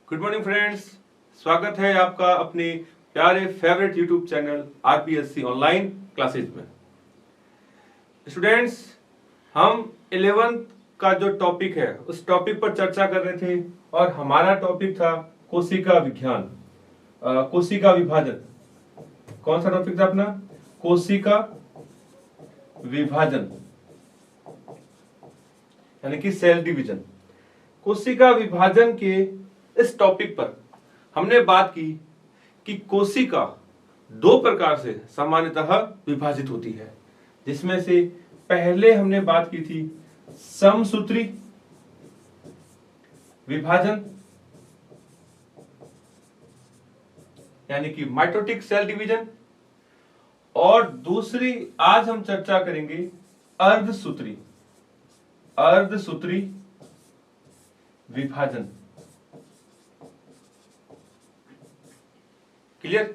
Good morning friends, स्वागत है आपका अपने प्यारे favourite YouTube channel RPSC online classes में। स्टूडेंट्स, हम 11th का जो टॉपिक है उस टॉपिक पर चर्चा कर रहे थे और हमारा टॉपिक था कोशिका विज्ञान, कोशिका विभाजन। कौन सा टॉपिक था अपना? कोशिका विभाजन यानी कि सेल डिवीजन। कोशिका विभाजन के इस टॉपिक पर हमने बात की कि कोशिका दो प्रकार से सामान्यतः विभाजित होती है, जिसमें से पहले हमने बात की थी समसूत्री विभाजन यानी कि माइटोटिक सेल डिवीजन, और दूसरी आज हम चर्चा करेंगे अर्धसूत्री विभाजन। क्लियर?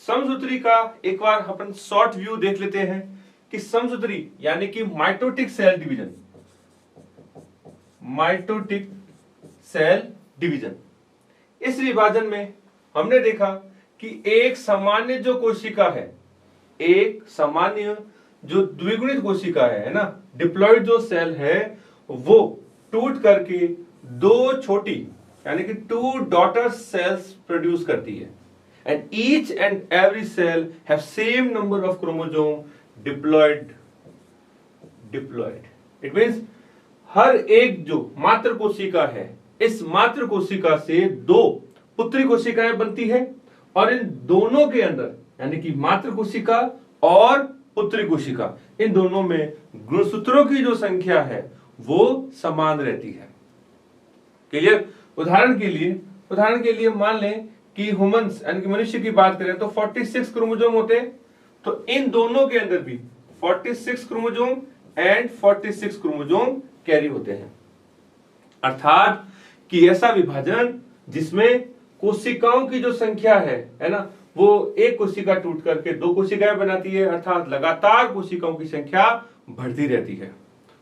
समसूत्री का एक बार अपन शॉर्ट व्यू देख लेते हैं कि समसूत्री यानी कि माइटोटिक सेल डिवीजन, इस विभाजन में हमने देखा कि एक सामान्य जो कोशिका है, एक सामान्य जो द्विगुणित कोशिका है ना, डिप्लॉइड जो सेल है, वो टूट करके दो छोटी यानी कि 2 डॉटर सेल्स प्रोड्यूस करती है। And each and every cell have same number of chromosome diploid. It means हर एक जो मात्र कोशिका है, इस मात्र कोशिका से दो पुत्री कोशिकाएं बनती है और इन दोनों के अंदर यानी कि मात्र कोशिका और पुत्री कोशिका, इन दोनों में गुणसूत्रों की जो संख्या है वो समान रहती है। क्लियर? उदाहरण के लिए मान लें कि ह्यूमंस यानी कि मनुष्य की बात करें तो 46 क्रोमोसोम होते हैं, तो इन दोनों के अंदर भी 46 क्रोमोसोम एंड 46 क्रोमोसोम कैरी होते हैं। अर्थात कि ऐसा विभाजन जिसमें कोशिकाओं की जो संख्या है ना, वो एक कोशिका टूट करके दो कोशिकाएं बनाती है, अर्थात लगातार कोशिकाओं की संख्या बढ़ती रहती है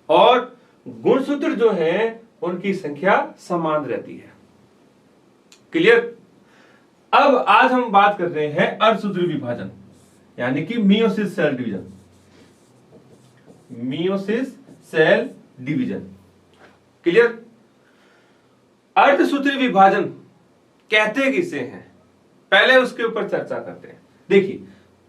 और गुणसूत्र जो है उनकी संख्या समान रहती है। क्लियर? अब आज हम बात कर रहे हैं अर्धसूत्री विभाजन यानी कि मियोसिस सेल डिवीजन। क्लियर? अर्धसूत्री विभाजन कहते किसे हैं, पहले उसके ऊपर चर्चा करते हैं। देखिए,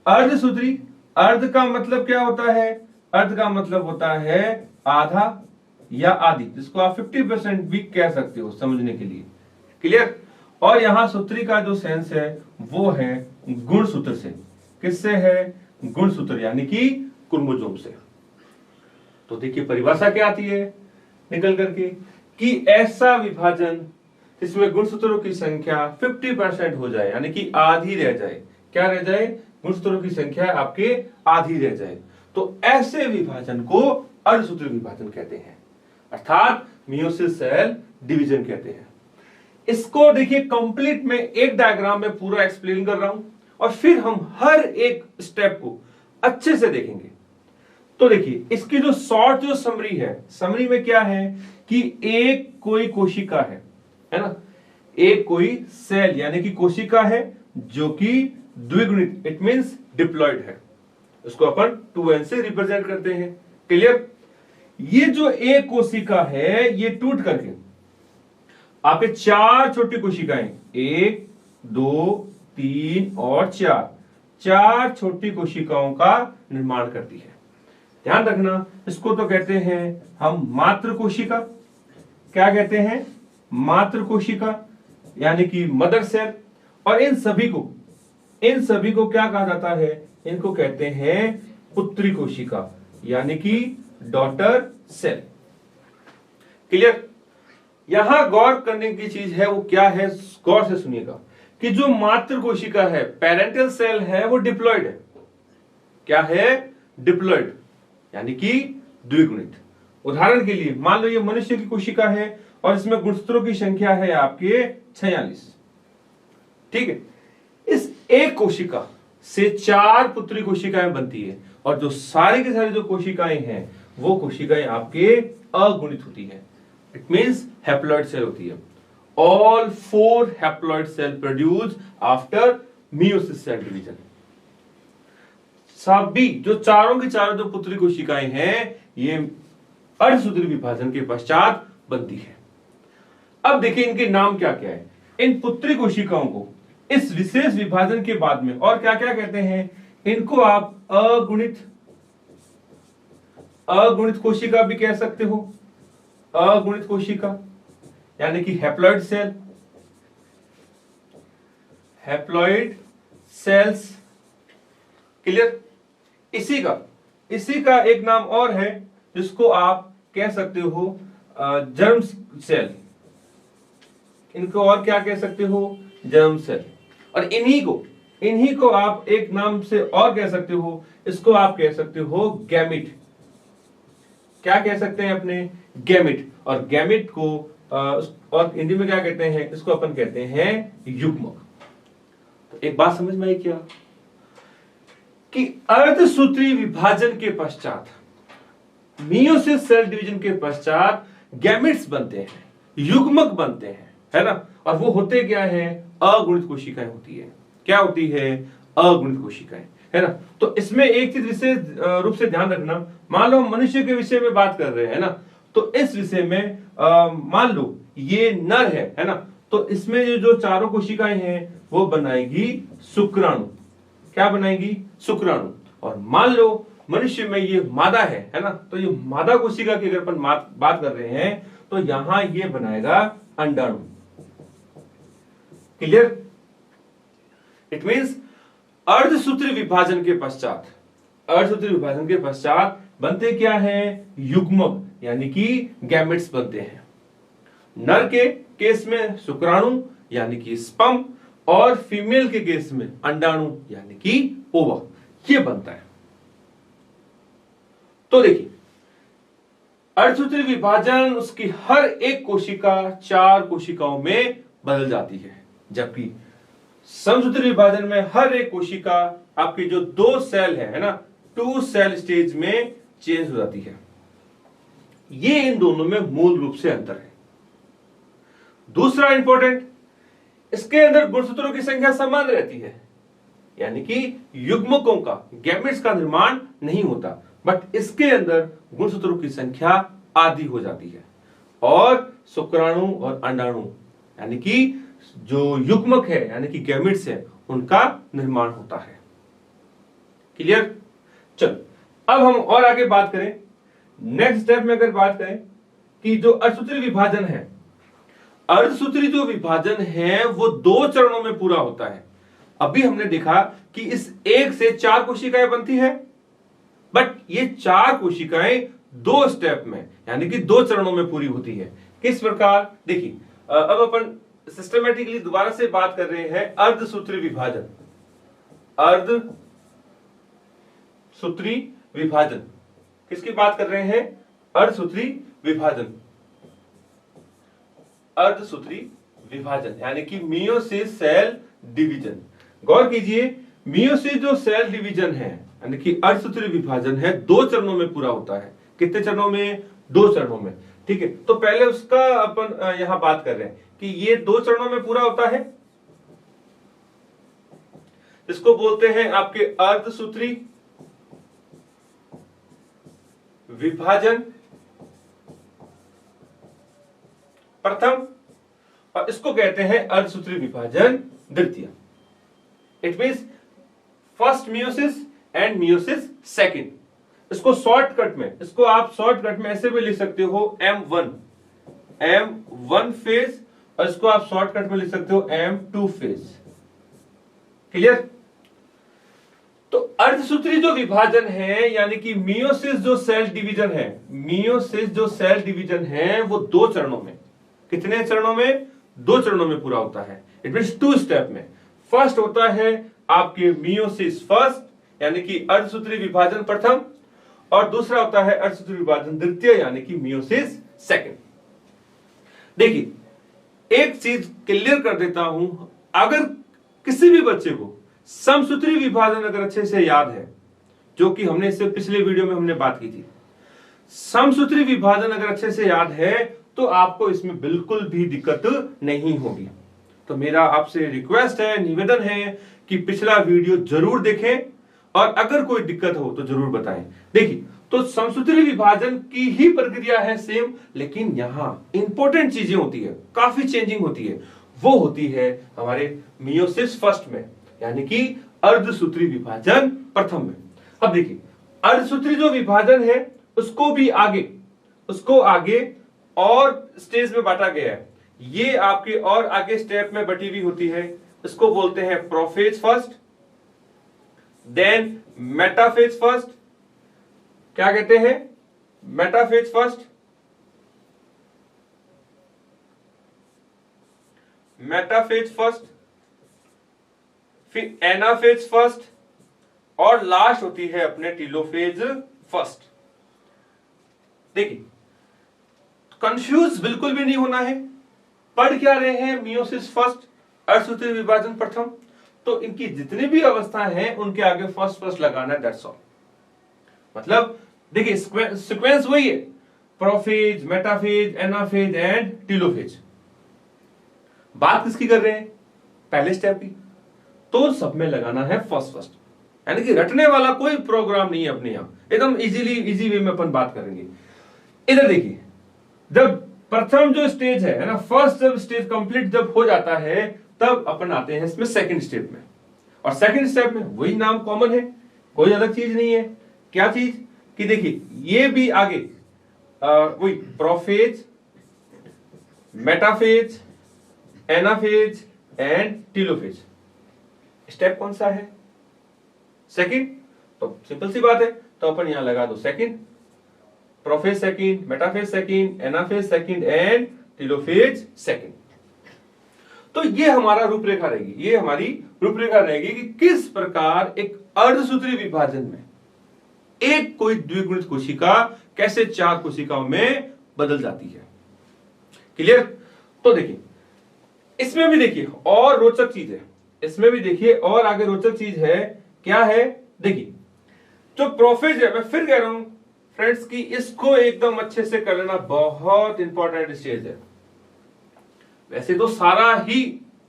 अर्धसूत्री, अर्ध का मतलब क्या होता है? अर्ध का मतलब होता है आधा या आधी, जिसको आप 50% भी कह सकते हो समझने के लिए। क्लियर? और यहां सूत्री का जो सेंस है वो है गुणसूत्र से। किससे है? गुणसूत्र यानी कि क्रोमोसोम से। तो देखिए परिभाषा क्या आती है निकल करके कि ऐसा विभाजन जिसमें गुणसूत्रों की संख्या 50% हो जाए यानी कि आधी रह जाए। क्या रह जाए? गुणसूत्रों की संख्या आपके आधी रह जाए, तो ऐसे विभाजन को अर्धसूत्री विभाजन कहते हैं, अर्थात मियोसिस सेल डिवीजन कहते हैं। इसको देखिए कंप्लीट में एक डायग्राम में पूरा एक्सप्लेन कर रहा हूं और फिर हम हर एक स्टेप को अच्छे से देखेंगे। तो देखिए इसकी जो शॉर्ट जो समरी है, समरी में क्या है कि एक कोई कोशिका है ना, एक कोई सेल यानी कि कोशिका है जो कि द्विगुणित, इट मींस डिप्लॉइड है, उसको अपन 2n से रिप्रेजेंट करते हैं। क्लियर? ये जो एक कोशिका है ये टूट करके आपके 4 छोटी कोशिकाएं, 1, 2, 3 और 4 छोटी कोशिकाओं का निर्माण करती है। ध्यान रखना, इसको तो कहते हैं हम मात्र कोशिका। क्या कहते हैं? मात्र कोशिका यानी कि मदर सेल। और इन सभी को क्या कहा जाता है? इनको कहते हैं पुत्री कोशिका यानी कि डॉटर सेल। क्लियर? यहां गौर करने की चीज है वो क्या है, गौर से सुनिएगा कि जो मातृ कोशिका है, पेरेंटल सेल है, वो डिप्लॉइड है। क्या है? डिप्लॉइड यानी कि द्विगुणित। उदाहरण के लिए मान लो ये मनुष्य की कोशिका है और इसमें गुणसूत्रों की संख्या है आपके 46। ठीक है? इस एक कोशिका से 4 पुत्री कोशिकाएं बनती है और जो सारी की सारी जो कोशिकाएं हैं वो कोशिकाएं आपके अगुणित होती है, इट मींस हैप्लॉइड सेल होती है। All 4 haploid cell produce after meiosis cell division. सभी जो चारों की चारों जो पुत्री कोशिकाएं हैं ये अर्धसूत्री विभाजन के पश्चात बनती है। अब देखिए इनके नाम क्या क्या है। इन पुत्री कोशिकाओं को इस विशेष विभाजन के बाद में और क्या क्या कहते हैं, इनको आप अगुणित कोशिका भी कह सकते हो। अगुणित कोशिका यानी कि haploid cell, haploid cells. Clear. इसी का एक नाम और है जिसको आप कह सकते हो जर्म सेल। इनको और क्या कह सकते हो, जर्म सेल। और इन्हीं को आप एक नाम से और कह सकते हो, इसको आप कह सकते हो गैमिट। क्या कह सकते हैं अपने, गैमिट। और गैमिट को और हिंदी में क्या कहते हैं, इसको अपन कहते हैं युग्मक। तो एक बात समझ में आई क्या कि अर्धसूत्री विभाजन के पश्चात, मियोसिस सेल डिवीजन के पश्चात गैमेट्स बनते हैं, युग्मक बनते हैं, है ना। और वो होते क्या है, अगुणित कोशिकाएं होती है। क्या होती है, अगुणित कोशिकाएं, है ना। तो इसमें एक चीज विशेष रूप से ध्यान रखना, मान लो मनुष्य के विषय में बात कर रहे हैं ना, तो इस विषय में मान लो ये नर है ना, तो इसमें जो चारों कोशिकाएं हैं वो बनाएगी शुक्राणु। क्या बनाएगी, शुक्राणु। और मान लो मनुष्य में ये मादा है ना, तो ये मादा कोशिका की अगर अपन बात कर रहे हैं तो यहां ये बनाएगा अंडाणु। क्लियर। इट मींस अर्धसूत्री विभाजन के पश्चात बनते क्या है, युग्मक यानी कि गैमेट्स बनते हैं। नर के केस में शुक्राणु यानी कि स्पर्म, और फीमेल के केस में अंडाणु यानी कि ओवा, ये बनता है। तो देखिए अर्धसूत्री विभाजन उसकी हर एक कोशिका 4 कोशिकाओं में बदल जाती है, जबकि समसूत्री विभाजन में हर एक कोशिका आपकी जो 2 सेल है ना, 2 सेल स्टेज में चेंज हो जाती है। ये इन दोनों में मूल रूप से अंतर है। दूसरा इंपॉर्टेंट, इसके अंदर गुणसूत्रों की संख्या समान रहती है, यानी कि युग्मकों का, गैमेट्स का निर्माण नहीं होता, बट इसके अंदर गुणसूत्रों की संख्या आधी हो जाती है और शुक्राणु और अंडाणु यानी कि जो युग्मक है यानी कि गैमेट्स है उनका निर्माण होता है। क्लियर। चलो अब हम और आगे बात करें। नेक्स्ट स्टेप में अगर बात करें कि जो अर्धसूत्री विभाजन है, अर्धसूत्री जो विभाजन है वो 2 चरणों में पूरा होता है। अभी हमने देखा कि इस 1 से 4 कोशिकाएं बनती है, बट ये 4 कोशिकाएं 2 स्टेप में यानी कि 2 चरणों में पूरी होती है। किस प्रकार, देखिए अब अपन सिस्टमेटिकली दोबारा से बात कर रहे हैं अर्धसूत्री विभाजन। अर्धसूत्री विभाजन किसकी बात कर रहे हैं, अर्धसूत्री विभाजन। अर्धसूत्री विभाजन यानी कि मियोसिस सेल डिवीजन। गौर कीजिए, मियोसिस जो सेल डिवीजन है यानी कि अर्धसूत्री विभाजन है 2 चरणों में पूरा होता है। कितने चरणों में, 2 चरणों में। ठीक है, तो पहले उसका अपन यहां बात कर रहे हैं कि ये 2 चरणों में पूरा होता है, इसको बोलते हैं आपके अर्धसूत्री विभाजन प्रथम, और इसको कहते हैं अर्धसूत्री विभाजन द्वितीय। It means first meiosis and meiosis second. इसको शॉर्टकट में, इसको आप शॉर्टकट में ऐसे भी लिख सकते हो M1 फेज, और इसको आप शॉर्टकट में लिख सकते हो M2 फेज। क्लियर। तो अर्धसूत्री जो विभाजन है यानी कि मियोसिस जो सेल डिवीजन है, मियोसिस जो सेल डिवीजन है वो 2 चरणों में, कितने चरणों में, 2 चरणों में पूरा होता है। इट मींस 2 स्टेप में। फर्स्ट होता है आपके मियोसिस फर्स्ट यानी कि अर्धसूत्री विभाजन प्रथम, और दूसरा होता है अर्धसूत्री विभाजन द्वितीय यानी कि मियोसिस सेकंड। देखिए एक चीज क्लियर कर देता हूं, अगर किसी भी बच्चे को समसूत्री विभाजन अगर अच्छे से याद है, जो कि हमने इससे पिछले वीडियो में हमने बात की थी, समसूत्री विभाजन अगर अच्छे से याद है तो आपको इसमें बिल्कुल भी दिक्कत नहीं होगी। तो मेरा आपसे रिक्वेस्ट है, निवेदन है कि पिछला वीडियो जरूर देखें और अगर कोई दिक्कत हो तो जरूर बताएं। देखिए, तो समसूत्री विभाजन की ही प्रक्रिया है सेम, लेकिन यहां इंपॉर्टेंट चीजें होती है, काफी चेंजिंग होती है। वो होती है हमारे मियोसिस फर्स्ट में, यानी कि अर्धसूत्री विभाजन प्रथम में। अब देखिए, अर्धसूत्री जो विभाजन है उसको आगे और स्टेज में बांटा गया है। ये आपके और आगे स्टेप में बटी हुई होती है। इसको बोलते हैं prophase first, then metaphase first. क्या कहते हैं? मेटाफेज फर्स्ट, मेटाफेज फर्स्ट, फिर एनाफेज फर्स्ट और लास्ट होती है अपने टीलोफेज फर्स्ट। देखिए, कंफ्यूज बिल्कुल भी नहीं होना है। पढ़ क्या रहे हैं? मियोसिस फर्स्ट, अर्धसूत्री विभाजन प्रथम। तो इनकी जितनी भी अवस्थाएं हैं उनके आगे फर्स्ट फर्स्ट लगाना है, दैट्स ऑल। मतलब देखिए, सीक्वेंस वही है, prophase, metaphase, anaphase and telophase. बात किसकी कर रहे हैं? पहले स्टेप की। तो सब में लगाना है फर्स्ट फर्स्ट, यानी कि रटने वाला कोई प्रोग्राम नहीं है अपने यहां, एकदम इजी वे में अपन बात करेंगे। इधर देखिए, जब प्रथम जो स्टेज है ना, फर्स्ट जब स्टेज कंप्लीट जब हो जाता है तब अपन आते हैं इसमें सेकंड स्टेप में। और सेकंड स्टेप में वही नाम कॉमन है, कोई अलग चीज नहीं है। क्या चीज? कि देखिए, ये भी आगे वही prophase, metaphase, anaphase and telophase. Step कौन सा है? सेकंड। तो सिंपल सी बात है, तो अपन यहां लगा दो second, prophase second, metaphase second, anaphase second and telophase second. तो ये हमारा रूपरेखा रहेगी, ये हमारी रूपरेखा रहेगी कि किस प्रकार एक अर्धसूत्री विभाजन में एक कोई द्विगुणित कोशिका कैसे चार कोशिकाओं में बदल जाती है। क्लियर? तो देखिए, इसमें भी देखिए और रोचक चीज है, इसमें भी देखिए और आगे रोचक चीज है। क्या है? देखिए, जो प्रोफेज है, मैं फिर कह रहा हूं फ्रेंड्स कि इसको एकदम अच्छे से कर लेना, बहुत इंपॉर्टेंट स्टेज है। वैसे तो सारा ही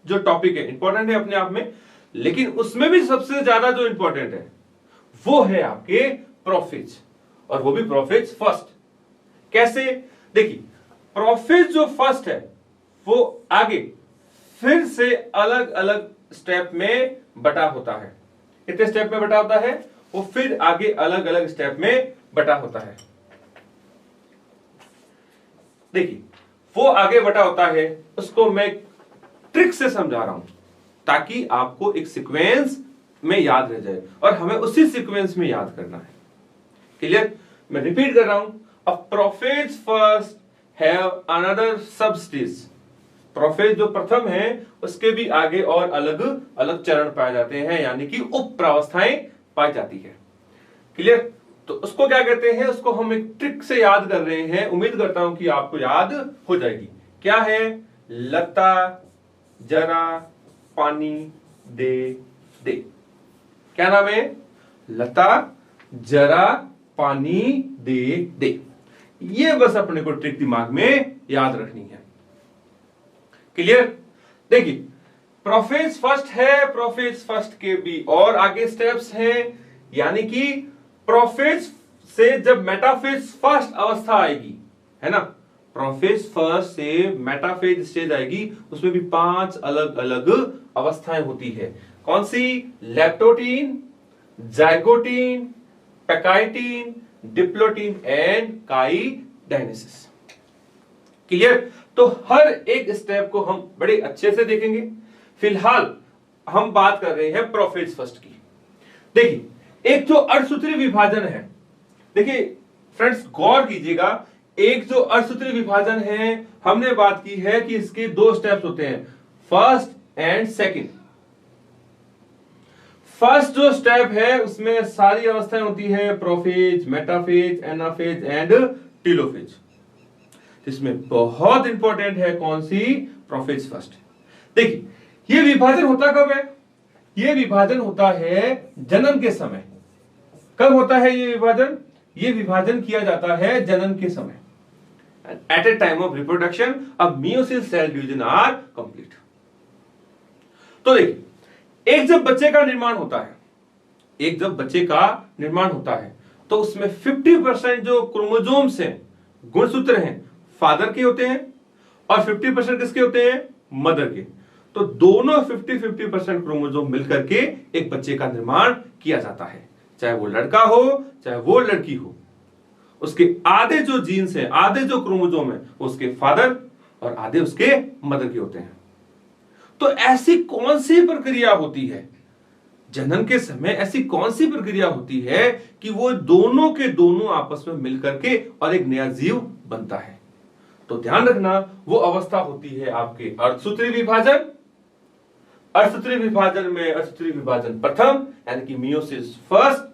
जो टॉपिक है इंपॉर्टेंट है अपने आप में, लेकिन उसमें भी सबसे ज्यादा जो इंपॉर्टेंट है वो है आपके प्रोफेज, और वो भी प्रोफेज फर्स्ट। कैसे? देखिए, प्रोफेज जो फर्स्ट है वो आगे फिर से अलग अलग स्टेप में बटा होता है। कितने स्टेप में बटा होता है? वो फिर आगे अलग अलग स्टेप में बटा होता है। देखिए, वो आगे बटा होता है, उसको मैं ट्रिक से समझा रहा हूं ताकि आपको एक सीक्वेंस में याद रह जाए, और हमें उसी सीक्वेंस में याद करना है। क्लियर? मैं रिपीट कर रहा हूं, अ प्रोफेज फर्स्ट हैव अनदर सब स्टेज। प्रोफेज जो प्रथम है उसके भी आगे और अलग अलग चरण पाए जाते हैं, यानी कि उप प्रावस्थाएं पाई जाती है। क्लियर? तो उसको क्या कहते हैं? उसको हम एक ट्रिक से याद कर रहे हैं, उम्मीद करता हूं कि आपको याद हो जाएगी। क्या है? लता जरा पानी दे दे। क्या नाम है? लता जरा पानी दे दे। ये बस अपने को ट्रिक दिमाग में याद रखनी है। क्लियर? देखिए, प्रोफेज फर्स्ट है, प्रोफेज फर्स्ट के भी और आगे स्टेप्स हैं, यानी कि प्रोफेज से जब मेटाफेज फर्स्ट अवस्था आएगी, है ना, प्रोफेज फर्स्ट से मेटाफेज स्टेज आएगी, उसमें भी 5 अलग अलग अवस्थाएं होती है। कौन सी? Leptotene, zygotene, pachytene, diplotene and diakinesis. Clear? तो हर एक स्टेप को हम बड़े अच्छे से देखेंगे। फिलहाल हम बात कर रहे हैं प्रोफेज फर्स्ट की। देखिए, एक जो अर्धसूत्री विभाजन है, देखिए फ्रेंड्स गौर कीजिएगा, एक जो अर्धसूत्री विभाजन है हमने बात की है कि इसके 2 स्टेप्स होते हैं, फर्स्ट एंड सेकंड। फर्स्ट जो स्टेप है उसमें सारी अवस्थाएं होती है prophase, metaphase, anaphase and telophase. इसमें बहुत इंपॉर्टेंट है कौन सी? Prophase first. देखिए, यह विभाजन होता कब है? यह विभाजन होता है जन्म के समय। कब होता है यह विभाजन? यह विभाजन किया जाता है जन्म के समय। at a time of reproduction of meiosis cell division are complete। तो देखिए, एक जब बच्चे का निर्माण होता है, एक जब बच्चे का निर्माण होता है तो उसमें 50% जो क्रोमोसोम्स हैं, गुणसूत्र हैं, फादर के होते हैं और 50% किसके होते हैं, मदर के। तो दोनों 50-50% क्रोमोसोम मिलकर के एक बच्चे का निर्माण किया जाता है, चाहे वो लड़का हो चाहे वो लड़की हो। उसके आधे जो जीन्स हैं, आधे जो क्रोमोसोम है, उसके फादर और आधे उसके मदर के होते हैं। तो ऐसी कौन सी प्रक्रिया होती है, जनन के समय ऐसी कौन सी प्रक्रिया होती है कि वो दोनों के दोनों आपस में मिलकर के और एक नया जीव बनता है? तो ध्यान रखना, वो अवस्था होती है आपके अर्धसूत्री विभाजन। अर्धसूत्री विभाजन में अर्धसूत्री विभाजन प्रथम यानी कि मियोसिस फर्स्ट,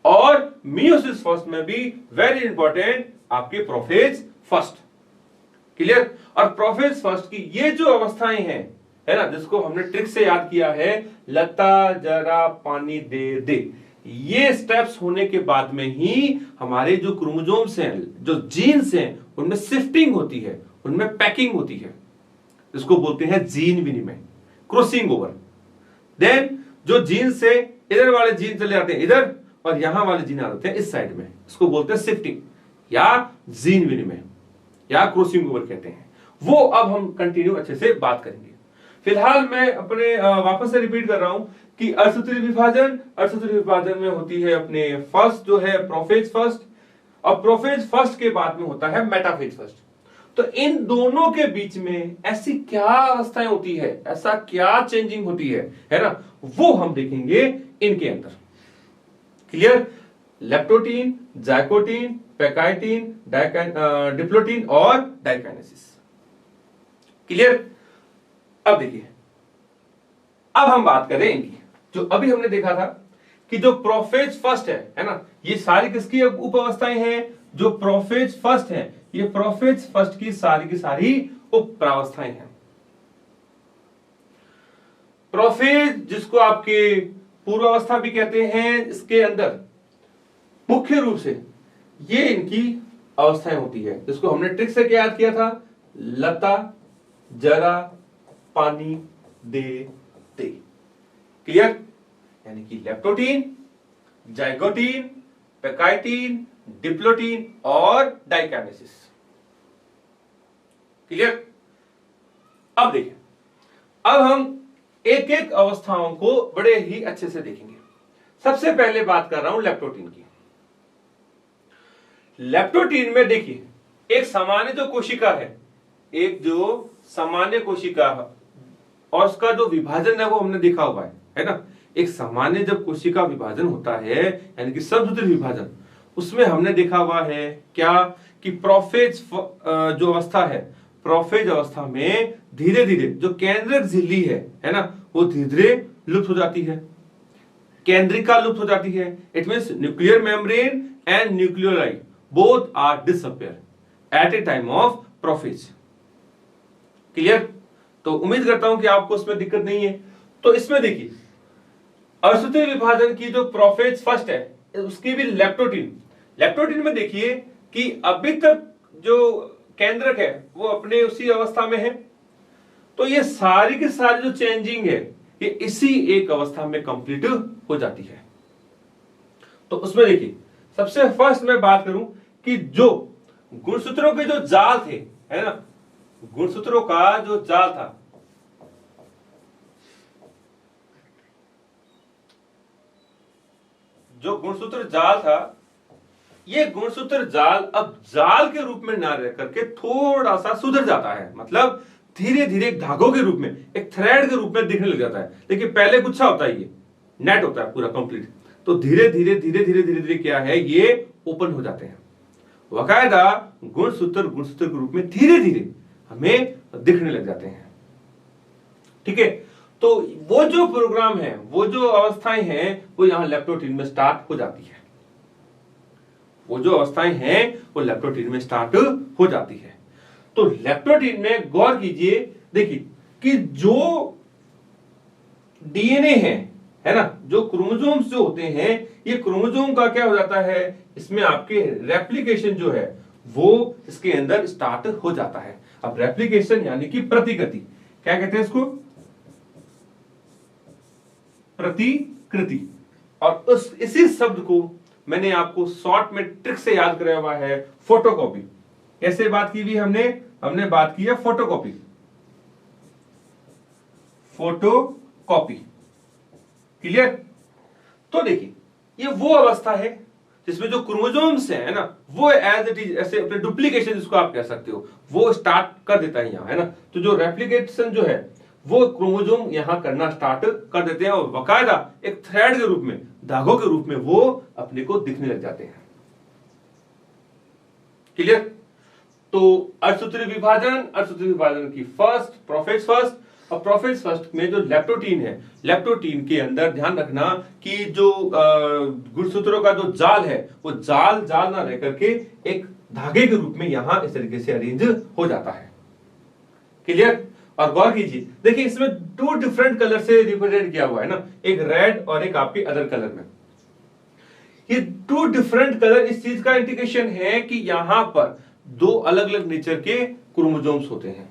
और मियोसिस फर्स्ट में भी वेरी इंपॉर्टेंट आपके प्रोफेज फर्स्ट। क्लियर? और प्रोफेज फर्स्ट की ये जो अवस्थाएं हैं, है ना, जिसको हमने ट्रिक से याद किया है, लता जरा पानी दे दे, ये स्टेप्स होने के बाद में ही हमारे जो क्रोमोसोम्स हैं, जो जीन्स हैं, उनमें शिफ्टिंग होती है, उनमें पैकिंग होती है, इसको बोलते हैं जीन विनिमय, क्रॉसिंग ओवर। देन जो जीन से इधर वाले जीन चले जाते हैं इधर और यहां वाले जीन आ जाते हैं इस साइड में, इसको बोलते हैं शिफ्टिंग या जीन विनिमय या क्रॉसिंग ओवर कहते हैं। वो अब हम कंटिन्यू अच्छे से बात करेंगे। फिलहाल मैं अपने वापस से रिपीट कर रहा हूं कि अर्धसूत्री विभाजन में होती है अपने फर्स्ट जो है प्रोफेज फर्स्ट, और प्रोफेज फर्स्ट के बाद में होता है मेटाफेज फर्स्ट। तो इन दोनों के बीच में ऐसी क्या अवस्थाएं होती है, ऐसा क्या चेंजिंग होती है ना, वो हम देखेंगे इनके अंदर। क्लियर? लेप्टोटीन, जाइकोटीन, पैकाइटीन, डिप्लोटीन और डाइकाइनेसिस। क्लियर? अब देखिए, अब हम बात करें इनकी। जो अभी हमने देखा था कि जो प्रोफेज फर्स्ट है ना, ये सारी किसकी उप अवस्थाएं हैं? जो प्रोफेज फर्स्ट है, ये प्रोफेज फर्स्ट की सारी उप प्रावस्थाएं हैं। प्रोफेज जिसको आपके पूर्वावस्था भी कहते हैं, इसके अंदर मुख्य रूप से ये इनकी अवस्थाएं होती है, जिसको हमने ट्रिक से क्या याद किया था, लता जरा पानी दे दे। क्लियर? यानी कि लेप्टोटीन, जाइगोटीन, पैकाइटीन, डिप्लोटीन और डाइकाइनेसिस। क्लियर? अब देखिए, अब हम एक एक अवस्थाओं को बड़े ही अच्छे से देखेंगे। सबसे पहले बात कर रहा हूं लेप्टोटीन की। लेप्टोटीन में देखिए, एक सामान्य जो कोशिका है, एक जो सामान्य कोशिका और उसका जो विभाजन है वो हमने देखा हुआ है ना। एक सामान्य जब कोशिका विभाजन होता है यानी कि सबसूत्री विभाजन, उसमें हमने देखा हुआ है क्या कि प्रोफेज जो अवस्था है, प्रोफेज अवस्था में धीरे धीरे जो केंद्रक झिल्ली है ना, वो धीरे धीरे लुप्त हो जाती है, केंद्रिका लुप्त हो जाती है। It means nuclear membrane and nucleoli both are disappear at a time of prophase. Clear? तो उम्मीद करता हूं कि आपको उसमें दिक्कत नहीं है। तो इसमें देखिए, अर्धसूत्री विभाजन की जो प्रोफेज फर्स्ट है, उसकी भी लेप्टोटीन में देखिए कि अभी तक जो केंद्रक है वो अपने उसी अवस्था में है। तो ये सारी की सारी जो चेंजिंग है, ये इसी एक अवस्था में कंप्लीट हो जाती है। तो उसमें देखिए, सबसे फर्स्ट मैं बात करूं कि जो गुणसूत्रों के जो जाल थे, है ना, गुणसूत्रों का जो जाल था, जो गुणसूत्र जाल था, ये गुणसूत्र जाल अब जाल के रूप में ना रह करके थोड़ा सा सुधर जाता है। मतलब धीरे धीरे धागों के रूप में, एक थ्रेड के रूप में दिखने लग जाता है। देखिए, पहले गुच्छा होता है, ये नेट होता है पूरा कंप्लीट। तो धीरे धीरे क्या है, ये ओपन हो जाते हैं। बाकायदा गुणसूत्र के रूप में धीरे धीरे हमें दिखने लग जाते हैं। ठीक है? तो वो जो प्रोग्राम है, वो जो अवस्थाएं हैं, वो यहां लेप्टोटीन में स्टार्ट हो जाती है। वो जो अवस्थाएं हैं वो लेप्टोटीन में स्टार्ट हो जाती है। तो लेप्टोटीन में गौर कीजिए, देखिए कि जो डीएनए है ना, जो क्रोमोसोम्स जो होते हैं, ये क्रोमोसोम का क्या हो जाता है, इसमें आपके रेप्लिकेशन जो है वो इसके अंदर स्टार्ट हो जाता है। अब रेप्लिकेशन यानी कि प्रतिकृति, क्या कहते हैं इसको? प्रतिकृति। और उस इसी शब्द को मैंने आपको शॉर्ट में ट्रिक से याद कराया हुआ है, फोटोकॉपी। कैसे बात की हुई हमने बात की है फोटोकॉपी। Photocopy clear? तो देखिए ये वो अवस्था है जिसमें जो क्रोमोसोम्स है ना, वो एज इट इज, ऐसे अपने डुप्लीकेशन जिसको आप कह सकते हो, वो स्टार्ट कर देता है यहां, है ना। तो जो रेप्लिकेशन जो है वो क्रोमोसोम यहां करना स्टार्ट कर देते हैं और बाकायदा एक थ्रेड के रूप में, धागों के रूप में वो अपने को दिखने लग जाते हैं। क्लियर? तो अर्धसूत्री विभाजन की फर्स्ट, प्रोफेज फर्स्ट, और प्रोफेज फर्स्ट में जो लेप्टोटीन है, लेप्टोटीन के अंदर ध्यान रखना कि जो गुणसूत्रों का जो जाल है, वो जाल ना रह करके एक धागे के रूप में यहां इस तरीके से अरेंज हो जाता है। क्लियर? और गौर कीजिए, देखिए इसमें 2 डिफरेंट कलर से रिप्रेजेंट किया हुआ है ना, एक रेड और एक आपके अदर कलर में। ये 2 डिफरेंट कलर इस चीज का इंडिकेशन है कि यहां पर 2 अलग अलग नेचर के क्रोमोसोम्स होते हैं,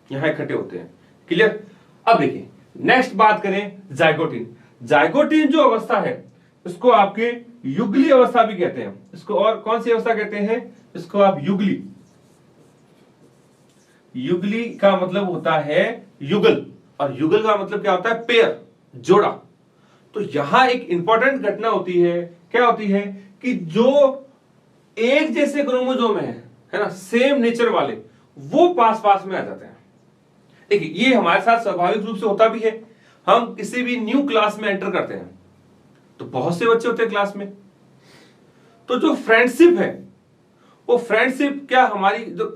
यहां इकट्ठे होते हैं। क्लियर? अब देखिए नेक्स्ट बात करें जाइगोटिन। जाइगोटिन जो अवस्था है इसको आपके युगली अवस्था भी कहते हैं। इसको और कौन सी अवस्था कहते हैं? इसको आप युगली। युगली का मतलब होता है युगल, और युगल का मतलब क्या होता है? पेयर, जोड़ा। तो यहां एक इंपॉर्टेंट घटना होती है, क्या होती है कि जो एक जैसे क्रोमोसोम है ना, सेम नेचर वाले, वो पास पास में आ जाते हैं। देखिए ये हमारे साथ स्वाभाविक रूप से होता भी है। हम किसी भी न्यू क्लास में एंटर करते हैं तो बहुत से बच्चे होते हैं क्लास में, तो जो फ्रेंडशिप है वो फ्रेंडशिप क्या हमारी जो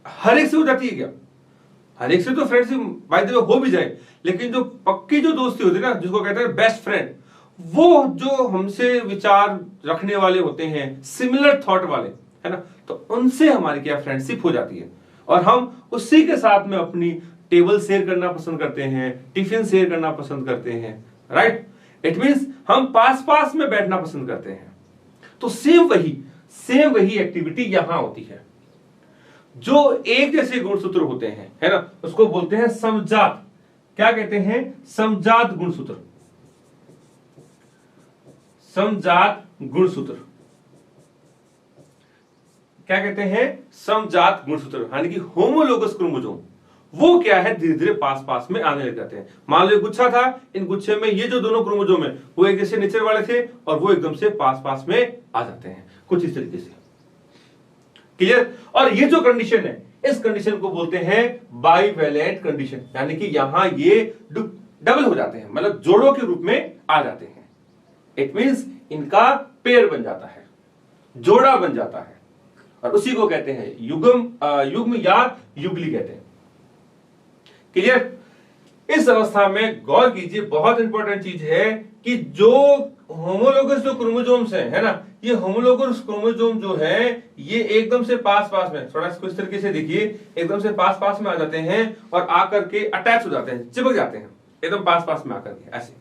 हर एक से हो जाती है क्या? हर एक से तो फ्रेंडशिप बाय द वे हो भी जाए, लेकिन जो पक्की जो दोस्ती होती है ना, जिसको कहते हैं बेस्ट फ्रेंड, वो जो हमसे विचार रखने वाले होते हैं, सिमिलर थॉट वाले, है ना, तो उनसे हमारी क्या फ्रेंडशिप हो जाती है और हम उसी के साथ में अपनी टेबल शेयर करना पसंद करते हैं, टिफिन शेयर करना पसंद करते हैं, राइट? इट मींस हम पास पास में बैठना पसंद करते हैं। तो सेम वही एक्टिविटी यहां होती है। जो एक जैसे गुणसूत्र होते हैं, है ना, उसको बोलते हैं समजात। क्या कहते हैं? समजात गुणसूत्र। समजात गुणसूत्र क्या कहते हैं? समजात गुणसूत्र, यानी कि होमोलोगस क्रोमोसोम। वो क्या है? धीरे धीरे पास पास में आने लग जाते हैं। मान लो गुच्छा था, इन गुच्छे में ये जो दोनों क्रोमोसोम है वो एक जैसे नेचर वाले थे और वो एकदम से पास पास में आ जाते हैं, कुछ इस तरीके से। क्लियर? और ये जो कंडीशन है, इस कंडीशन को बोलते हैं बाइवेलेंट कंडीशन, यानी कि यहां ये डबल हो जाते हैं, मतलब जोड़ों के रूप में आ जाते हैं। इट मींस इनका पेयर बन जाता है, जोड़ा बन जाता है, और उसी को कहते हैं युग्म या युगली कहते हैं। क्लियर? इस अवस्था में गौर कीजिए, बहुत इंपॉर्टेंट चीज है कि जो होमोलोगस जो क्रोमोसोम्स हैं, है ना, ये होमोलोगस क्रोमोसोम जो है ये एकदम से पास पास में, थोड़ा इसको इस तरीके से देखिए, एकदम से पास पास में आ जाते हैं और आकर के अटैच हो जाते हैं, चिपक जाते हैं एकदम पास पास में आकर के ऐसे।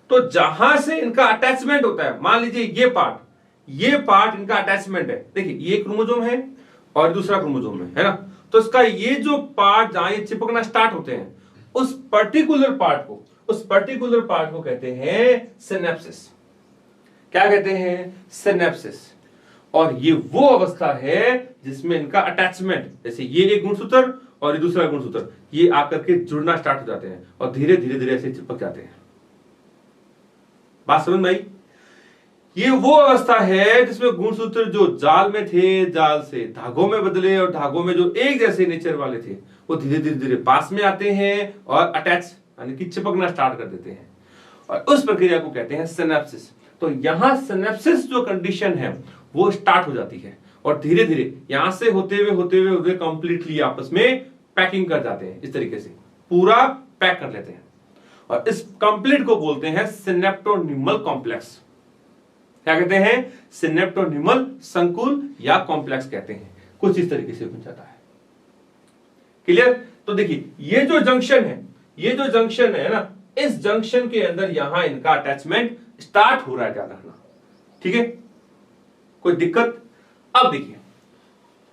तो जहां से इनका अटैचमेंट होता है, मान लीजिए ये पार्ट इनका अटैचमेंट है। देखिए ये क्रोमोसोम है और दूसरा क्रोमोसोम है ना, तो इसका ये जो पार्ट जहां ये चिपकना स्टार्ट होते हैं, उस पर्टिकुलर पार्ट को कहते हैं सिनेप्सिस। क्या कहते हैं? सिनेप्सिस। और ये वो अवस्था है जिसमें इनका अटैचमेंट, जैसे ये एक गुणसूत्र और ये दूसरा गुणसूत्र, ये आकर के जुड़ना स्टार्ट हो जाते हैं और धीरे धीरे ऐसे चिपक जाते हैं। बात समझ में आई? ये वो अवस्था है जिसमें गुणसूत्र जो जाल में थे, जाल से धागों में बदले और धागों में जो एक जैसे नेचर वाले थे, वो धीरे धीरे पास में आते हैं और अटैच यानी कि चिपकना स्टार्ट कर देते हैं, और उस प्रक्रिया को कहते हैं सिनेप्सिस। तो यहां सिनेप्सिस जो कंडीशन है वो स्टार्ट हो जाती है और धीरे धीरे यहां से होते हुए कंप्लीटली आपस में पैकिंग कर जाते हैं, इस तरीके से पूरा पैक कर लेते हैं, और इस कंप्लीट को बोलते हैं सिनेप्टोनिमल कॉम्प्लेक्स। क्या कहते हैं? सिनेप्टोनिमल संकुल या कॉम्प्लेक्स कहते हैं, कुछ इस तरीके से बन जाता है। क्लियर? तो देखिए ये जो जंक्शन है ना, इस जंक्शन के अंदर यहां इनका अटैचमेंट स्टार्ट हो रहा है, ध्यान रखना, ठीक है? कोई दिक्कत? अब देखिए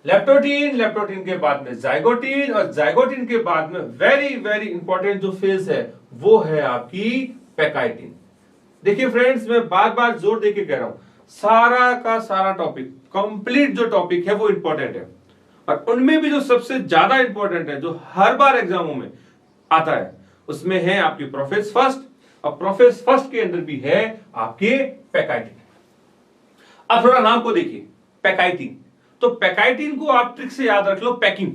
लेप्टोटीन, लेप्टोटीन के बाद में जाइगोटीन, और जाइगोटीन के बाद में वेरी वेरी इंपॉर्टेंट जो फेज है वो है आपकी पैकाइटिन। देखिए फ्रेंड्स, मैं बार बार जोर देके कह रहा हूं, सारा का सारा टॉपिक, कंप्लीट जो टॉपिक है वो इंपॉर्टेंट है, और उनमें भी जो सबसे ज्यादा इंपॉर्टेंट है, जो हर बार एग्जामों में आता है, उसमें है आपकी प्रोफेस फर्स्ट, और प्रोफेस फर्स्ट के अंदर भी है आपके पैकाइटिन। अब थोड़ा नाम को देखिए, पैकाइटिन। तो पैकाइटिन को आप ट्रिक से याद रख लो, पैकिंग,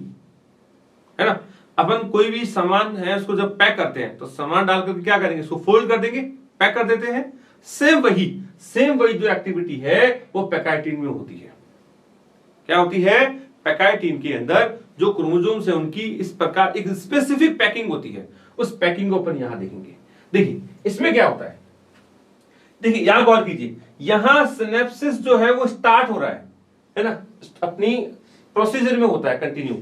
है ना। अपन कोई भी सामान है उसको जब पैक करते हैं तो सामान डालकर क्या करेंगे, उसको फोल्ड कर देंगे, पैक कर देते हैं। सेम वही जो एक्टिविटी है वो पैकाइटिन में होती है। क्या होती है, पैकाइटिन के अंदर जो क्रोमोसोम्स है उनकी इस प्रकार एक स्पेसिफिक पैकिंग होती है। उस पैकिंग को अपन यहां देखेंगे। देखिए इसमें क्या होता है, देखिए यहां गौर कीजिए, यहां सिनेप्सिस जो है वो स्टार्ट हो रहा है ना, अपनी प्रोसीजर में होता है कंटिन्यू,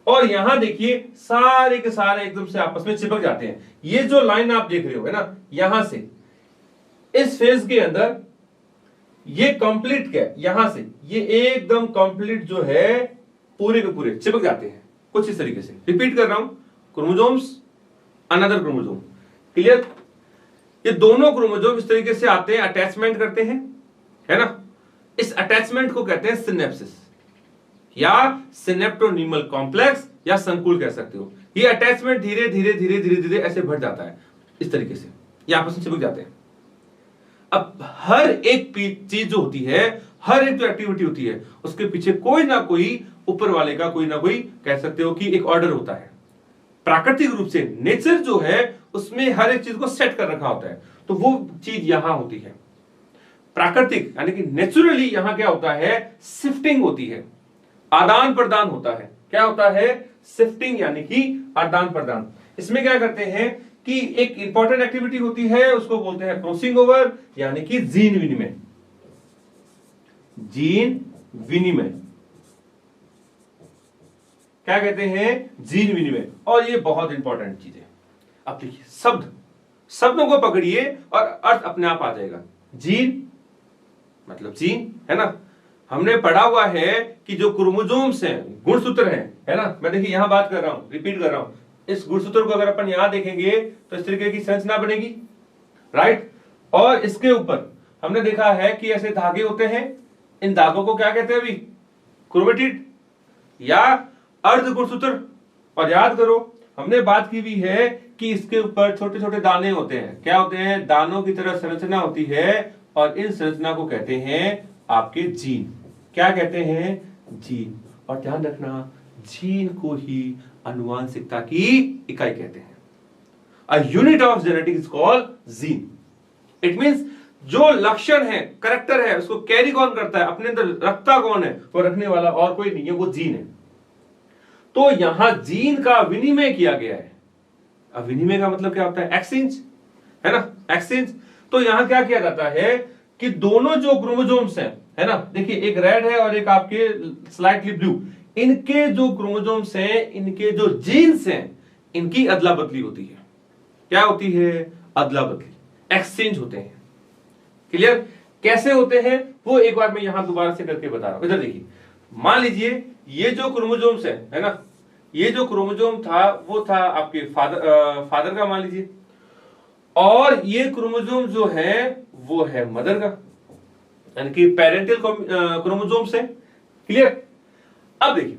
और यहां देखिए सारे के सारे एकदम से आपस में चिपक जाते हैं। ये जो लाइन आप देख रहे हो है ना, यहां से इस फेज के अंदर ये कंप्लीट क्या है, यहां से ये एकदम कंप्लीट जो है पूरे के पूरे चिपक जाते हैं कुछ इस तरीके से। रिपीट कर रहा हूं, क्रोमोसोम्स, अनदर क्रोमोसोम, क्लियर। ये दोनों क्रोमोसोम इस तरीके से आते हैं, अटैचमेंट करते हैं, है ना। इस अटैचमेंट को कहते हैं सिनेप्सिस या सिनेप्टोनीमल कॉम्प्लेक्स या संकुल कह सकते हो। ये अटैचमेंट धीरे धीरे धीरे धीरे धीरे ऐसे बढ़ जाता है इस तरीके से, ये आपस में चिपक जाते हैं। अब हर एक चीज जो होती है, हर एक जो एक्टिविटी होती है, उसके पीछे कोई ना कोई ऊपर वाले का कोई ना कोई कह सकते हो कि एक ऑर्डर होता है। प्राकृतिक रूप से नेचर जो है उसमें हर एक चीज को सेट कर रखा होता है, तो वो चीज यहां होती है। प्राकृतिक यानी कि नेचुरली यहां क्या होता है, शिफ्टिंग होती है, आदान प्रदान होता है। क्या होता है, शिफ्टिंग यानी कि आदान प्रदान। इसमें क्या करते हैं कि एक इंपॉर्टेंट एक्टिविटी होती है, उसको बोलते हैं क्रॉसिंग ओवर यानी कि जीन विनिमय। जीन विनिमय क्या कहते हैं, जीन विनिमय, और ये बहुत इंपॉर्टेंट चीज है। अब देखिए शब्दों को पकड़िए और अर्थ अपने आप आ जाएगा। जीन मतलब जीन, है ना। हमने पढ़ा हुआ है कि जो क्रोमोसोम्स हैं, गुणसूत्र हैं, है ना। मैं देखिए यहां बात कर रहा हूं, रिपीट कर रहा हूं, इस गुणसूत्र को अगर अपन यहां देखेंगे तो इस तरीके की संरचना बनेगी, राइट। और इसके ऊपर हमने देखा है कि ऐसे धागे होते हैं, इन धागों को क्या कहते हैं अभी, क्रोमेटिड या अर्ध गुणसूत्र। और याद करो हमने बात की भी है कि इसके ऊपर छोटे छोटे दाने होते हैं। क्या होते हैं, दानों की तरह संरचना होती है, और इन संरचना को कहते हैं आपके जीन। क्या कहते हैं, जीन। और ध्यान रखना, जीन को ही आनुवंशिकता की इकाई कहते हैं। A unit of genetics is called gene. It means जो लक्षण है, करैक्टर है, उसको कैरी कौन करता है, अपने अंदर रखता कौन है, वो रखने वाला और कोई नहीं है, वो जीन है। तो यहां जीन का विनिमय किया गया है। अब विनिमय का मतलब क्या होता है, एक्सचेंज, है ना, एक्सचेंज। तो यहां क्या किया जाता है कि दोनों जो क्रोमोसोम्स हैं, है ना, देखिए एक रेड है और एक आपके स्लाइटली ब्लू, इनके जो क्रोमोसोम्स हैं, इनके जो जीन्स हैं, इनकी अदला बदली होती है। क्या होती है, अदला बदली, एक्सचेंज होते हैं। क्लियर, कैसे होते हैं वो एक बार मैं यहां दोबारा से करके बता रहा हूं। इधर देखिए, मान लीजिए ये जो क्रोमोसोम्स है ना, ये जो क्रोमोसोम था वो था आपके फादर का मान लीजिए, और ये क्रोमोसोम जो है वो है मदर का, यानी कि पेरेंटल क्रोमोसोम्स है। क्लियर। अब देखिए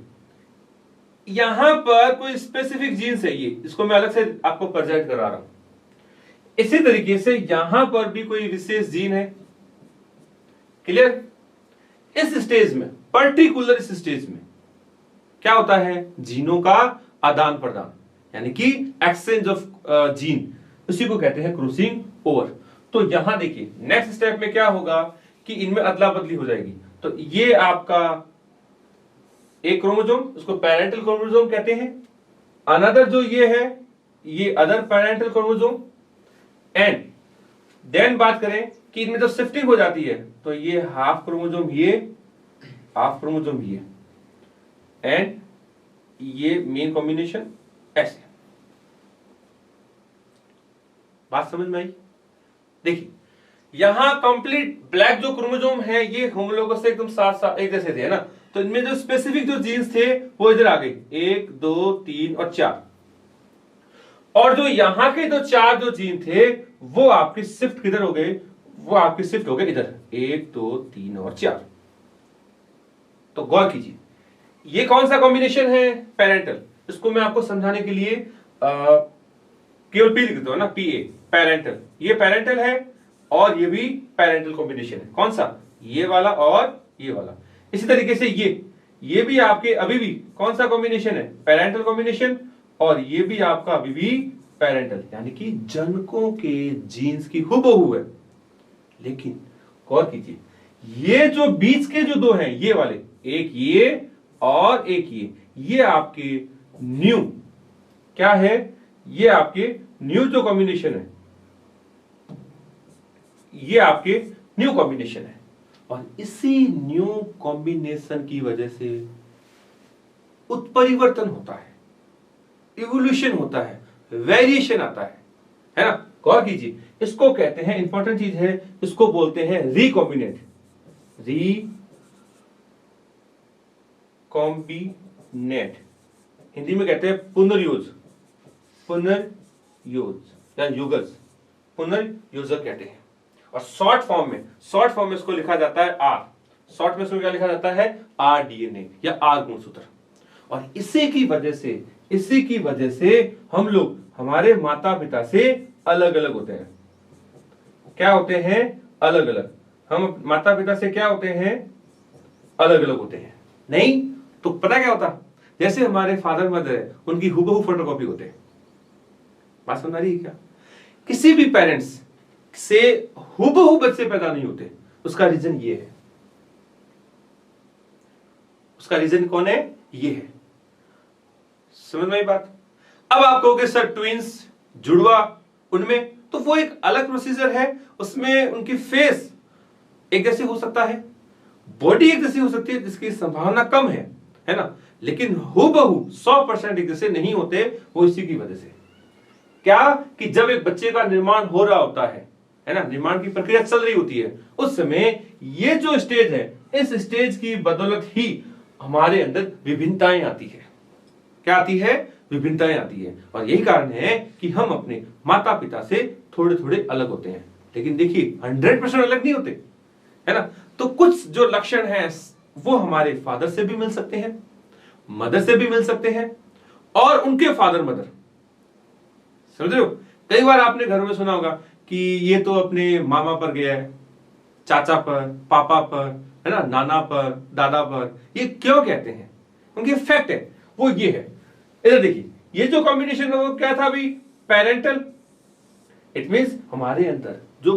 यहां पर कोई स्पेसिफिक जीन्स है, ये इसको मैं अलग से आपको प्रेजेंट करा रहा हूं। इसी तरीके से यहां पर भी कोई विशेष जीन है। क्लियर। इस स्टेज में, पर्टिकुलर इस स्टेज में क्या होता है, जीनों का आदान प्रदान यानी कि एक्सचेंज ऑफ जीन, उसी को कहते हैं क्रॉसिंग ओवर। तो यहां देखिए नेक्स्ट स्टेप में क्या होगा कि इनमें अदला बदली हो जाएगी। तो ये आपका एक क्रोमोसोम, उसको पेरेंटल क्रोमोसोम कहते हैं। अनदर जो ये है, ये other parental chromosome. And then बात करें कि इनमें जब शिफ्टिंग हो जाती है तो ये हाफ क्रोमोसोम, ये हाफ क्रोमोसोम, ये एंड ये मेन कॉम्बिनेशन, ऐसे। बात समझ में आई। देखिए यहां कंप्लीट ब्लैक जो क्रोमोसोम है ये होमोलोगस से एकदम साथ साथ एक जैसे थे, है ना। तो इनमें जो स्पेसिफिक जो जीन्स थे वो इधर आ गए, 1 2 3 और 4। और जो यहां के जो 4 जो जीन थे वो आपके शिफ्ट किधर हो गए, वो आपके शिफ्ट हो गए इधर, 1 2 3 और 4। तो गौर कीजिए ये कौन सा कॉम्बिनेशन है, पेरेंटल। इसको मैं आपको समझाने के लिए केवल पी लिख देता हूं ना, पीए, पेरेंटल। ये पेरेंटल है और ये भी पेरेंटल कॉम्बिनेशन है। कौन सा, ये वाला और ये वाला। इसी तरीके से ये भी आपके अभी भी कौन सा कॉम्बिनेशन है, पेरेंटल कॉम्बिनेशन। और ये भी आपका अभी भी पेरेंटल, यानी कि जनकों के जीन्स की हुबहू है। लेकिन गौर कीजिए ये जो बीच के जो दो हैं ये वाले, एक ये और एक ये आपके न्यू क्या है, ये आपके न्यू जो कॉम्बिनेशन है, ये आपके न्यू कॉम्बिनेशन है। और इसी न्यू कॉम्बिनेशन की वजह से उत्परिवर्तन होता है, इवोल्यूशन होता है, वेरिएशन आता है ना। गौर कीजिए इसको कहते हैं, इंपॉर्टेंट चीज है, इसको बोलते हैं रिकॉम्बिनेट, रिकॉम्बिनेट। हिंदी में कहते हैं पुनर्योज, पुनर्योज या युगज, पुनर्योजक कहते हैं। और शॉर्ट फॉर्म में इसको लिखा जाता है आर, शॉर्ट में इसको क्या लिखा जाता है, आर डीएनए या आर गुणसूत्र। और इसी की वजह से हम लोग हमारे माता पिता से अलग अलग होते हैं। क्या होते हैं, अलग अलग। हम माता पिता से क्या होते हैं, अलग अलग होते हैं। नहीं तो पता क्या होता, जैसे हमारे फादर मदर है उनकी हुबहू फोटोकॉपी होते हैं। बात समझ आ रही है क्या? किसी भी पेरेंट्स से हुबहू बच्चे पैदा नहीं होते। उसका रीजन ये है, उसका रीजन कौन है, ये है। समझ में आई बात? अब आप कहोगे सर ट्विंस, जुड़वा, उनमें तो वो एक अलग प्रोसीजर है, उसमें उनकी फेस एक जैसी हो सकता है, बॉडी एक जैसी हो सकती है, जिसकी संभावना कम है ना। लेकिन हुबहू 100% एक जैसे नहीं होते। वो इसी की वजह से क्या कि जब एक बच्चे का निर्माण हो रहा होता है ना, निर्माण की प्रक्रिया चल रही होती है, उस समय ये जो स्टेज है, इस स्टेज की बदौलत ही हमारे अंदर विभिन्नताएं आती है। क्या आती है, विभिन्नताएं आती है। और यही कारण है कि हम अपने माता पिता से थोड़े थोड़े अलग होते हैं। लेकिन देखिए 100% अलग नहीं होते, है ना। तो कुछ जो लक्षण हैं वो हमारे फादर से भी मिल सकते हैं, मदर से भी मिल सकते हैं, और उनके फादर मदर। समझ रहे हो? कई बार आपने घर में सुना होगा कि ये तो अपने मामा पर गया है, चाचा पर, पापा पर, है ना, नाना पर, दादा पर। ये क्यों कहते हैं, उनके फैक्ट है, वो ये है। इधर देखिए ये जो कॉम्बिनेशन है वो क्या था अभी, पेरेंटल। इट मींस हमारे अंदर जो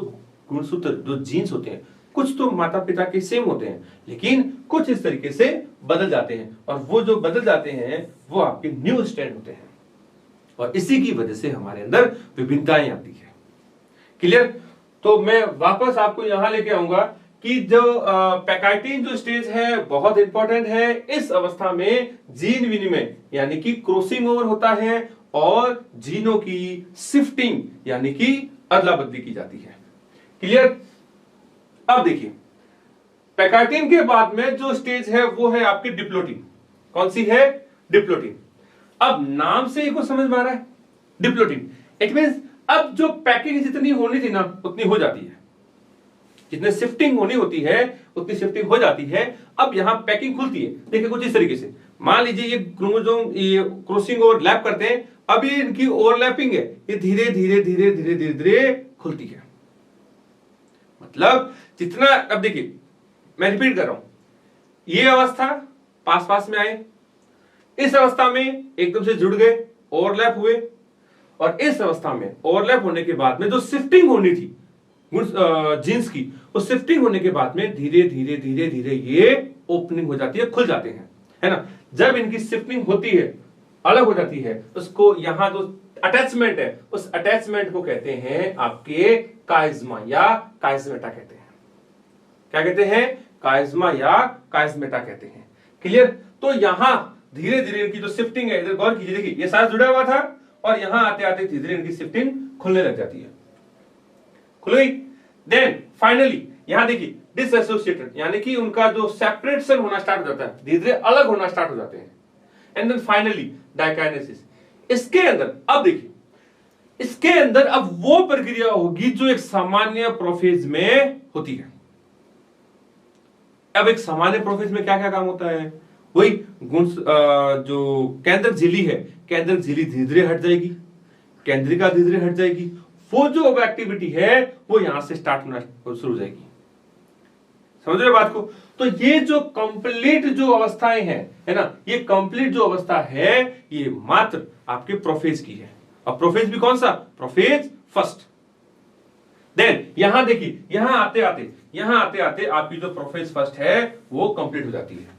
गुणसूत्र, जो जीन्स होते हैं, कुछ तो माता पिता के सेम होते हैं, लेकिन कुछ इस तरीके से बदल जाते हैं। और वो जो बदल जाते हैं वो आपके न्यू स्ट्रैंड होते हैं। और इसी की वजह से हमारे अंदर विभिन्नताएं आती है। क्लियर? तो मैं वापस आपको यहां लेके आऊंगा कि जो पैकाइटिन जो स्टेज है बहुत इंपॉर्टेंट है। इस अवस्था में जीन विनिमय यानी कि क्रॉसिंग ओवर होता है और जीनों की शिफ्टिंग यानी कि अदला बदली की जाती है। क्लियर? अब देखिए पैकाइटिन के बाद में जो स्टेज है वो है आपकी डिप्लोटिन। कौन सी है? डिप्लोटिन। अब नाम से ही को समझ में आ रहा है, डिप्लोटिन। इट मींस अब जो पैकिंग जितनी होनी थी ना उतनी हो जाती है, जितने शिफ्टिंग होनी होती है उतनी शिफ्टिंग हो जाती है। अब यहां पैकिंग खुलती है। देखिए कुछ इस तरीके से, मान लीजिए ये क्रोमोसोम ये क्रॉसिंग ओवरलैप करते हैं, अब ये इनकी ओवरलैपिंग है, ये धीरे धीरे धीरे धीरे धीरे धीरे खुलती है। मतलब जितना, अब देखिए मैं रिपीट कर रहा हूं, ये अवस्था पास पास में आए, इस अवस्था में एकदम से जुड़ गए, ओवरलैप हुए, और इस अवस्था में ओवरलैप होने के बाद में जो शिफ्टिंग होनी थी जीन्स की, उस शिफ्टिंग होने के बाद में धीरे धीरे धीरे धीरे ये ओपनिंग हो जाती है, खुल जाते हैं, है ना। जब इनकी शिफ्टिंग होती है, अलग हो जाती है, उसको यहां जो अटैचमेंट है उस अटैचमेंट को कहते हैं आपके काइज्मा या काइज्मेटा कहते हैं। क्या कहते हैं? काइज्मा या काइज्मेटा कहते हैं। क्लियर? तो यहां धीरे धीरे इनकी जो शिफ्टिंग है, इधर गौर कीजिए, देखिए ये साथ जुड़ा हुआ था और यहां आते आते धीरे धीरे इनकी शिफ्टिंग खुलने लग जाती है, खुल गई। देन फाइनली यहां देखिए डिसएसोसिएटेड यानी कि उनका जो सेपरेशन होना स्टार्ट हो जाता है, धीरे धीरे अलग होना स्टार्ट हो जाते हैं। And then finally diakinesis. इसके अंदर अब देखिए, इसके अंदर अब वो प्रक्रिया होगी जो एक सामान्य प्रोफेज में होती है। अब एक सामान्य प्रोफेज में क्या क्या काम होता है, वही गुण जो केंद्रक झिल्ली है, केंद्रक झिल्ली धीरे धीरे हट जाएगी, केंद्रिका धीरे धीरे हट जाएगी, वो जो अब एक्टिविटी है वो यहां से स्टार्ट होना शुरू हो जाएगी। समझ रहे बात को? तो ये जो कंप्लीट जो अवस्थाएं हैं, है ना, ये कंप्लीट जो अवस्था है ये मात्र आपके प्रोफेज की है। अब प्रोफेज भी कौन सा? Prophase first. देन यहां देखिए, यहां आते आते आपकी जो प्रोफेज फर्स्ट है वो कंप्लीट हो जाती है।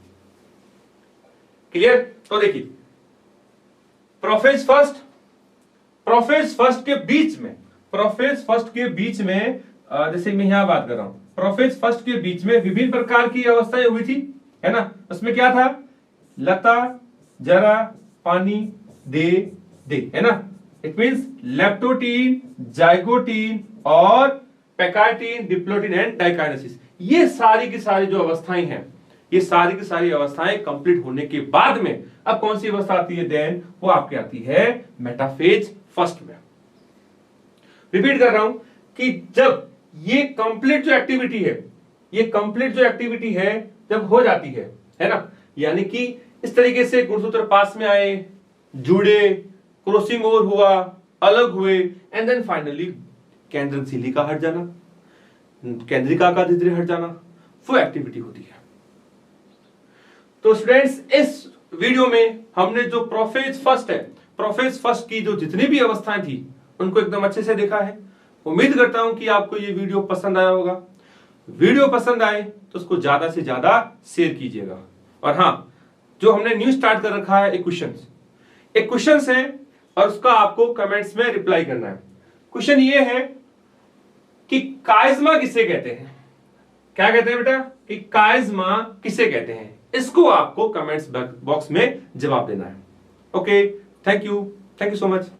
क्लियर? तो देखिए प्रोफेज फर्स्ट के बीच में, प्रोफेज फर्स्ट के बीच में जैसे मैं यहां बात कर रहा हूं, प्रोफेज फर्स्ट के बीच में विभिन्न प्रकार की अवस्थाएं हुई थी, है ना। उसमें क्या था? लता, जरा, पानी, दे, है ना। इट मींस लेप्टोटीन, जाइगोटीन और पैकार्टीन, डिप्लोटीन एंड डाइकाइनेसिस। ये सारी की सारी जो अवस्थाएं हैं, ये सारी की सारी अवस्थाएं कंप्लीट होने के बाद में अब कौन सी अवस्था आती है? देन वो आपकी आती है मेटाफेज फर्स्ट में। रिपीट कर रहा हूं कि जब ये कंप्लीट जो एक्टिविटी है, ये कंप्लीट जो एक्टिविटी है जब हो जाती है ना, यानी कि इस तरीके से गुणसूत्र पास में आए, जुड़े, क्रॉसिंग ओवर हुआ, अलग हुए, एंड देन फाइनली केंद्रक झिल्ली का हट जाना, केंद्रिका का धीरे धीरे हट जाना, वो एक्टिविटी होती है। तो स्टूडेंट्स इस वीडियो में हमने जो प्रोफेज फर्स्ट है, प्रोफेज फर्स्ट की जो जितनी भी अवस्थाएं थी उनको एकदम अच्छे से देखा है। उम्मीद करता हूं कि आपको ये वीडियो पसंद आया होगा। वीडियो पसंद आए तो उसको ज्यादा से ज्यादा शेयर कीजिएगा। और हां, जो हमने न्यू स्टार्ट कर रखा है एक क्वेश्चन है और उसका आपको कमेंट्स में रिप्लाई करना है। क्वेश्चन ये है कि काइज़मा किसे कहते हैं? क्या कहते हैं बेटा? कि काइज़मा किसे कहते हैं? इसको आपको कमेंट्स बॉक्स में जवाब देना है। Okay, thank you so much.